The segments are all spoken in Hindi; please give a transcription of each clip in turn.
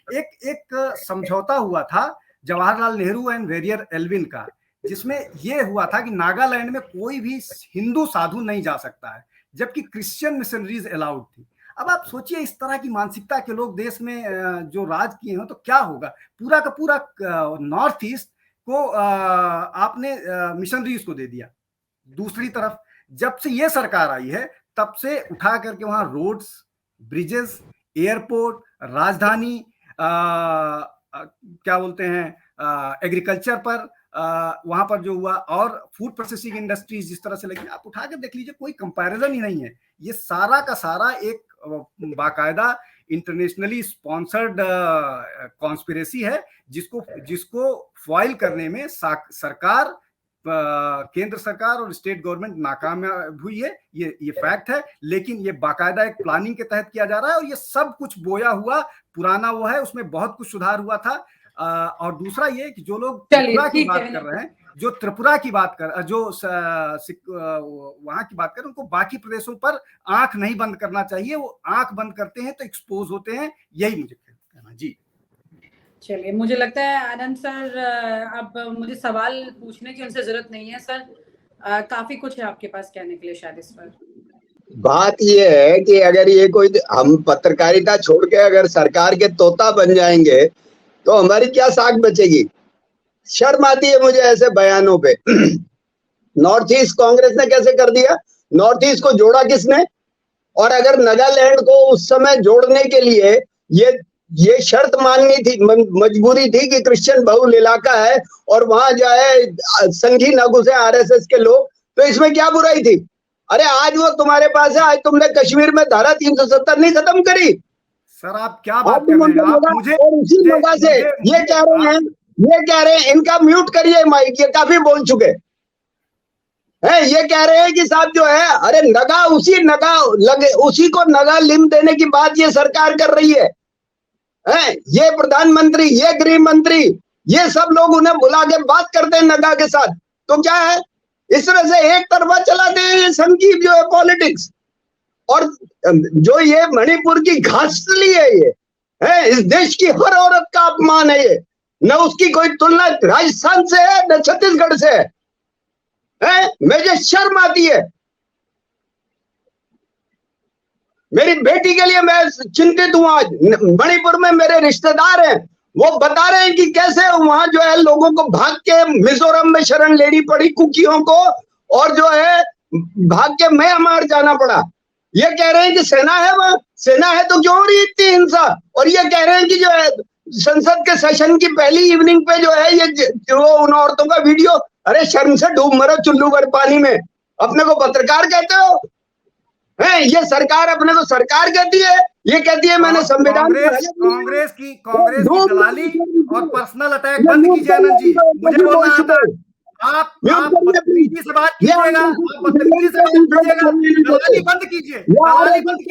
एक एक समझौता हुआ था Jawaharlal Nehru and Verrier Elwin का, जिसमें यह हुआ था कि नागालैंड में कोई भी हिंदू साधु नहीं जा सकता है, जबकि क्रिश्चियन मिशनरीज अलाउड थी। अब आप सोचिए इस तरह की मानसिकता के लोग देश में जो राज किए हो तो क्या होगा। पूरा का पूरा नॉर्थ ईस्ट को आपने मिशनरीज को दे दिया। दूसरी तरफ जब से ये सरकार आई है तब से उठा करके वहां रोड्स, ब्रिजेस, एयरपोर्ट, राजधानी, क्या बोलते हैं, एग्रीकल्चर पर वहां पर जो हुआ, और फूड प्रोसेसिंग इंडस्ट्रीज जिस तरह से लगी, आप उठा कर देख लीजिए, कोई कंपैरिजन ही नहीं है। ये सारा का सारा एक बाकायदा इंटरनेशनली स्पॉन्सर्ड कॉन्स्पिरेसी है, जिसको फॉइल करने में सरकार, केंद्र सरकार और स्टेट गवर्नमेंट नाकामयाब हुई है। ये फैक्ट है, लेकिन ये बाकायदा एक प्लानिंग के तहत किया जा रहा है, और ये सब कुछ बोया हुआ पुराना वो है, उसमें बहुत कुछ सुधार हुआ था। और दूसरा ये कि जो लोग त्रिपुरा की बात कर रहे हैं, जो त्रिपुरा की बात कर, जो वहां की बात कर, उनको बाकी प्रदेशों पर आंख नहीं बंद करना चाहिए। वो आंख बंद करते हैं तो एक्सपोज होते हैं, यही मुझे कहना। जी चलिए, मुझे लगता है आनंद सर, अब मुझे सवाल पूछने की उनसे जरूरत नहीं है सर, काफी कुछ है आपके पास कहने के लिए शायद इस पर। बात ये है कि अगर ये कोई, हम पत्रकारिता छोड़ के अगर सरकार के तोता बन जाएंगे तो हमारी क्या साख बचेगी। शर्म आती है मुझे ऐसे बयानों पे। नॉर्थ ईस्ट कांग्रेस ने कैसे कर दिया, नॉर्थ ईस्ट को जोड़ा किसने? और अगर नागालैंड को उस समय जोड़ने के लिए ये शर्त माननी थी, मजबूरी थी कि क्रिश्चियन बहुल इलाका है और वहां जो है संघी न घुसे आरएसएस के लोग, तो इसमें क्या बुराई थी? अरे आज वो तुम्हारे पास है, आज तुमने कश्मीर में धारा 370 नहीं खत्म करी। सर आप क्या बात कर रहे हैं? आप मुझे उसी जगह से ये कह रहे हैं इनका म्यूट करिए माइक, ये काफी बोल चुके हैं। ये कह रहे हैं कि साहब जो है, अरे उसी को नगा लिम देने की बात ये सरकार कर रही है। ये प्रधानमंत्री, ये गृह मंत्री, ये सब लोग उन्हें बुला के बात करते हैं नगा के साथ। तो क्या है, इस तरह से एक तरफा चलाते हैं संजीव जो है पॉलिटिक्स। और जो ये मणिपुर की घासली है, ये है इस देश की हर औरत का अपमान है। ये न उसकी कोई तुलना राजस्थान से है न छत्तीसगढ़ से है। मुझे शर्म आती है। मेरी बेटी के लिए मैं चिंतित हूं। आज मणिपुर में मेरे रिश्तेदार हैं, वो बता रहे हैं कि कैसे वहां जो है लोगों को भाग के मिजोरम में शरण लेनी पड़ी कुकियों को, और जो है भाग के म्यांमार जाना पड़ा। ये कह रहे हैं कि सेना है, वहां सेना है तो क्यों हो रही इतनी हिंसा। और ये कह रहे हैं कि जो है संसद के सेशन की पहली इवनिंग पे जो है ये जो उन औरतों का वीडियो, अरे शर्म से डूब मरो चुल्लू भर पानी में। अपने को पत्रकार कहते हो? है ये सरकार अपने को सरकार कहती है, ये कहती है मैंने संविधान। कांग्रेस की दलाली और पर्सनल अटैक बंद कीजिए आनंद जी। मुझे बोलना आता है, आप बदतमीजी से बात कीजिएगा, आप बदतमीजी से बात कीजिएगा, दलाली बंद कीजिए, दलाली बंद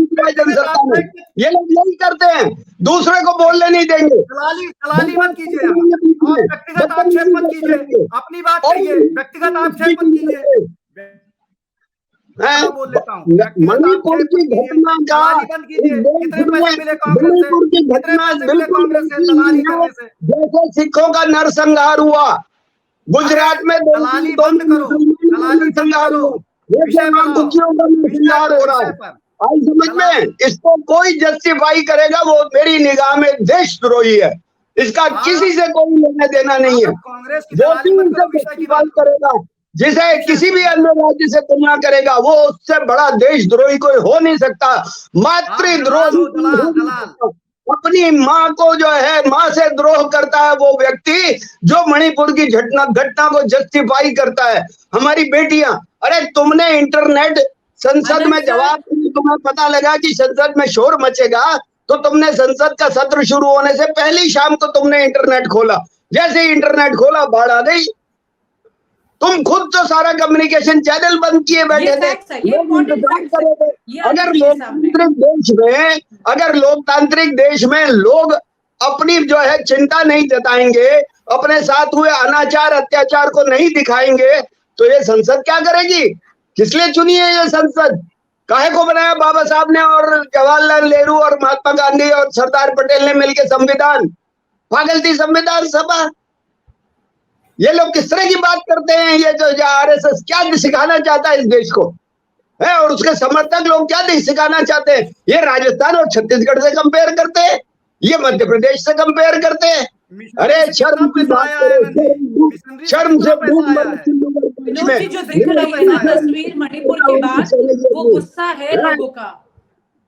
कीजिए, ये लोग यही करते हैं, दूसरे को बोलने नहीं देंगे। दलाली मत कीजिए, व्यक्तिगत आक्षेप मत कीजिए, अपनी बात कहिए, व्यक्तिगत आक्षेप मत कीजिए। मणिपुर की घटना जैसे सिखों का नरसंहार हुआ, गुजरात में दलाली बंद करो, दलाली नरसंहार हो रहा है। आई समझ में? इसको कोई जस्टिफाई करेगा वो मेरी निगाह में देशद्रोही है। इसका किसी से कोई लेना देना नहीं है। जो भी उनसे जस्टिफाई करेगा, जिसे किसी भी अन्य राज्य से तुलना करेगा, वो उससे बड़ा देशद्रोही कोई हो नहीं सकता। मातृद्रोही अपनी माँ को जो है माँ से द्रोह करता है वो व्यक्ति जो मणिपुर की घटना को जस्टिफाई करता है। हमारी बेटियां, अरे तुमने इंटरनेट संसद में जवाब, तुम्हें पता लगा कि संसद में शोर मचेगा तो तुमने संसद का सत्र शुरू होने से पहली शाम को तुमने इंटरनेट खोला। जैसे ही इंटरनेट खोला बाढ़ आ गई। तुम खुद तो सारा कम्युनिकेशन चैनल बंद किए बैठे थे। अगर लोकतांत्रिक देश में लोग अपनी जो है चिंता नहीं जताएंगे, अपने साथ हुए अनाचार अत्याचार को नहीं दिखाएंगे, तो ये संसद क्या करेगी? किस लिए चुनी है ये संसद? काहे को बनाया बाबा साहब ने और जवाहरलाल नेहरू और महात्मा गांधी और सरदार पटेल ने मिलकर संविधान? पागल थी संविधान सभा। ये लोग किस तरह की बात करते हैं? ये जो आरएसएस क्या सिखाना चाहता है इस देश को है, और उसके समर्थक लोग क्या सिखाना चाहते हैं? ये राजस्थान और छत्तीसगढ़ से कंपेयर करते हैं, ये मध्य प्रदेश से कंपेयर करते हैं। अरे शर्म की बात करो, शर्म से विनोद जी जो दिख रही है ना तस्वीर मणिपुर के बाद, वो गुस्सा है लोगों का,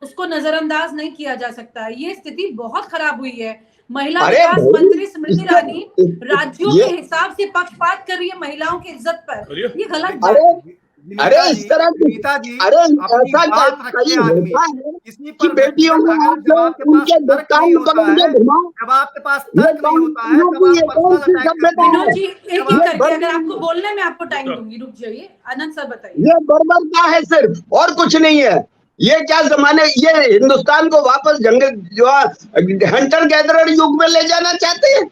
उसको नजरअंदाज नहीं किया जा सकता। ये स्थिति बहुत खराब हुई है। महिला विकास मंत्री स्मृति ईरानी राज्यों के हिसाब से पक्षपात कर रही है महिलाओं की इज्जत पर, ये गलत बात है। अरे इस तरह की, अरे ऐसा कि बेटियों को आप लोग उनके दुकान पकड़ोगे घुमाओ, जब आपके पास तर्क नहीं होता है तब विनोद जी एक एक करके, अगर आपको बोलने में आपको टाइम दूंगी, रुक जाइए। आनंद सर बताइए। ये बर्बरता है सिर्फ, और कुछ नहीं है। ये क्या जमाने, ये हिंदुस्तान को वापस जंगल जो हंटर गैदरर युग में ले जाना चाहते हैं,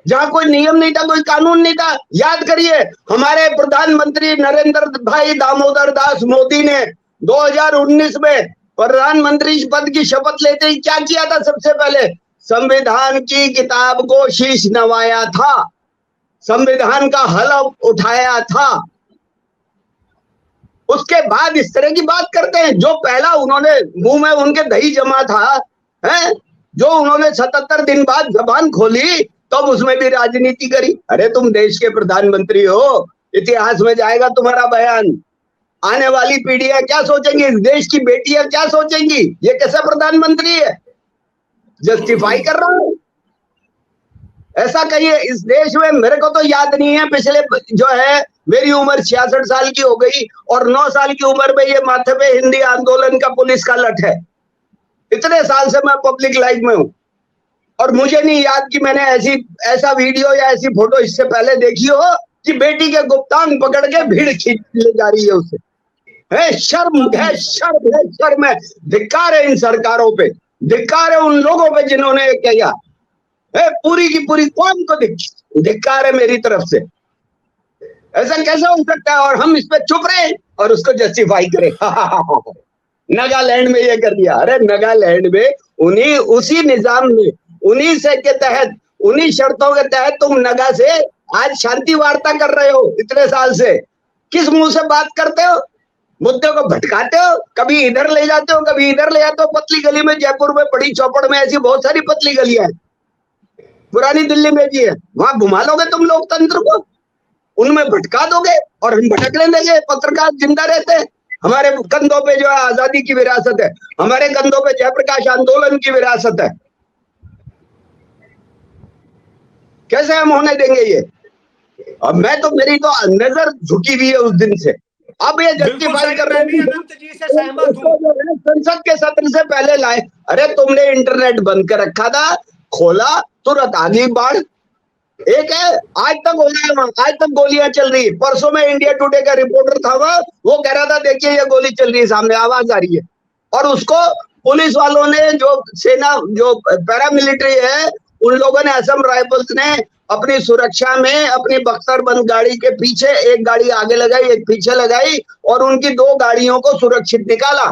जहां कोई नियम नहीं था, कोई कानून नहीं था। याद करिए हमारे प्रधानमंत्री नरेंद्र भाई दामोदर दास मोदी ने 2019 में प्रधानमंत्री पद की शपथ लेते ही क्या किया था? सबसे पहले संविधान की किताब को शीश नवाया था, संविधान का हलफ उठाया था। उसके बाद इस तरह की बात करते हैं। जो पहला उन्होंने मुंह में उनके दही जमा था, है जो उन्होंने 77 दिन बाद जबान खोली, तब उसमें भी राजनीति करी। अरे तुम देश के प्रधानमंत्री हो, इतिहास में जाएगा तुम्हारा बयान। आने वाली पीढ़ियां क्या सोचेंगी, इस देश की बेटियां क्या सोचेंगी? ये कैसा प्रधानमंत्री है? जस्टिफाई कर रहा हूं ऐसा कहिए। इस देश में मेरे को तो याद नहीं है, पिछले जो है मेरी उम्र 66 साल की हो गई और 9 साल की उम्र में ये माथे पे हिंदी आंदोलन का पुलिस का लठ है। इतने साल से मैं पब्लिक लाइफ में हूं और मुझे नहीं याद कि मैंने ऐसा वीडियो या ऐसी फोटो इससे पहले देखी हो कि बेटी के गुप्तांग पकड़ के भीड़ खींच ले जा रही है उसे। शर्म है, शर्म है, शर्म है। धिक्कार है इन सरकारों पे, धिक्कार है उन लोगों पे जिन्होंने किया। पूरी की पूरी कौम को धिक्कार है मेरी तरफ से। ऐसा कैसे हो सकता है? और हम इस पे चुप रहे और उसको जस्टिफाई करें। नागालैंड में ये कर दिया। अरे नागालैंड में उसी निजाम में, उन्हीं से के तहत, उन्हीं शर्तों के तहत तुम नगा से आज शांति वार्ता कर रहे हो। इतने साल से किस मुंह से बात करते हो? मुद्दे को भटकाते हो, कभी इधर ले जाते हो, कभी इधर ले जाते हो। पतली गली में, जयपुर में बड़ी चौपड़ में ऐसी बहुत सारी पतली गलियां हैं, पुरानी दिल्ली में भी है। वहां घुमा लोगे तुम लोकतंत्र को, उनमें भटका दोगे और हम भटकने लगे। पत्रकार जिंदा रहते हैं। हमारे कंधों पे जो है आजादी की विरासत है, हमारे कंधों पे जयप्रकाश आंदोलन की विरासत है। कैसे हम होने देंगे ये? अब मैं तो, मेरी तो नजर झुकी हुई है उस दिन से। अब ये जस्टिफाई कर रहे हैं, संसद के सत्र से पहले लाए। अरे तुमने इंटरनेट बंद कर रखा था, खोला तुरंत आ गई बाढ़। एक है आज तक हो गया, आज तक गोलियां चल रही है। परसों में इंडिया टुडे का रिपोर्टर था वो कह रहा था देखिए ये गोली चल रही है, सामने आवाज आ रही है। और उसको पुलिस वालों ने, जो सेना, जो पैरामिलिट्री है, उन लोगों ने, असम राइफल्स ने अपनी सुरक्षा में अपनी बख्तरबंद गाड़ी के पीछे एक गाड़ी आगे लगाई, एक पीछे लगाई और उनकी 2 गाड़ियों को सुरक्षित निकाला।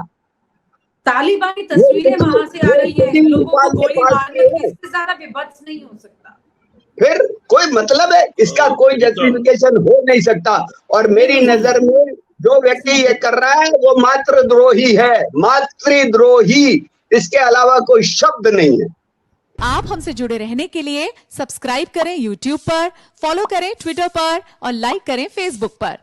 तालिबान की तस्वीरें वहां से आ रही है, लोगों को गोली मारने की, इससे ज्यादा विभत्स नहीं हो सकता। फिर कोई मतलब है इसका? कोई जस्टिफिकेशन हो नहीं सकता। और मेरी नजर में जो व्यक्ति ये कर रहा है वो मातृद्रोही है, मातृद्रोही। इसके अलावा कोई शब्द नहीं है। आप हमसे जुड़े रहने के लिए सब्सक्राइब करें YouTube पर, फॉलो करें Twitter पर और लाइक करें Facebook पर।